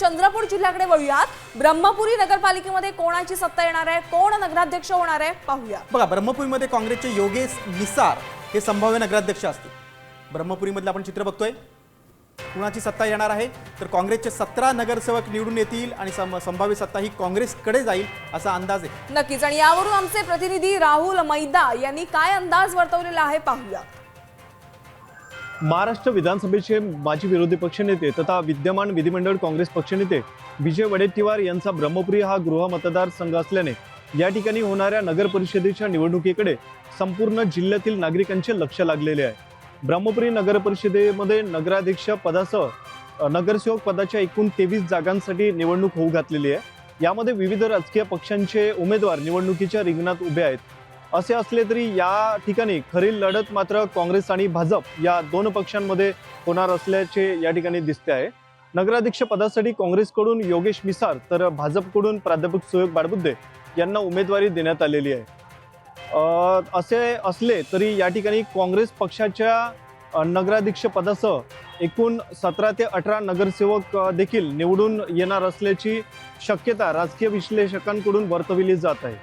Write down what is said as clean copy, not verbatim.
चंद्रपूर जिल्ह्याकडे वळूयात। ब्रह्मपुरी नगरपालिकेमध्ये कोणाची सत्ता येणार आहे, कोण नगराध्यक्ष होणार आहे पाहूया। बघा, ब्रह्मपुरीमध्ये काँग्रेसचे योगेश निसार हे संभाव्य नगराध्यक्ष असतील। ब्रह्मपुरीमधलं आपण चित्र बघतोय, कुणाची सत्ता येणार आहे तर काँग्रेसचे 17 नगरसेवक निवडून येतील आणि संभाव्य सत्ता ही काँग्रेसकडे जाईल असा अंदाज आहे। नक्कीच, आणि यावरून आमचे प्रतिनिधी राहुल मैदा यांनी काय अंदाज वर्तवलेला आहे पाहूया। महाराष्ट्र विधानसभेचे माजी विरोधी पक्षनेते तथा विद्यमान विधिमंडळ काँग्रेस पक्षनेते विजय वडेट्टीवार यांचा ब्रह्मपुरी हा गृह मतदारसंघ असल्याने या ठिकाणी होणाऱ्या नगर परिषदेच्या निवडणुकीकडे संपूर्ण जिल्ह्यातील नागरिकांचे लक्ष लागलेले आहे। ब्रह्मपुरी नगर परिषदेमध्ये नगराध्यक्ष पदासह नगरसेवक पदाच्या एकूण 23 जागांसाठी निवडणूक होऊ घातलेली आहे। यामध्ये विविध राजकीय पक्षांचे उमेदवार निवडणुकीच्या रिंगणात उभे आहेत। असे असले तरी या ठिकाणी खरी लढत मात्र काँग्रेस आणि भाजप या दोन पक्षांमध्ये होणार असल्याचे या ठिकाणी दिसते आहे। नगराध्यक्ष पदासाठी काँग्रेसकडून योगेश निसार तर भाजपकडून प्राध्यापक सुयोग बाळबुद्धे यांना उमेदवारी देण्यात आलेली आहे। असे असले तरी या ठिकाणी काँग्रेस पक्षाच्या नगराध्यक्ष पदासह एकूण 17 ते 18 नगरसेवक देखील निवडून येणार असल्याची शक्यता राजकीय विश्लेषकांकडून वर्तविली जात आहे।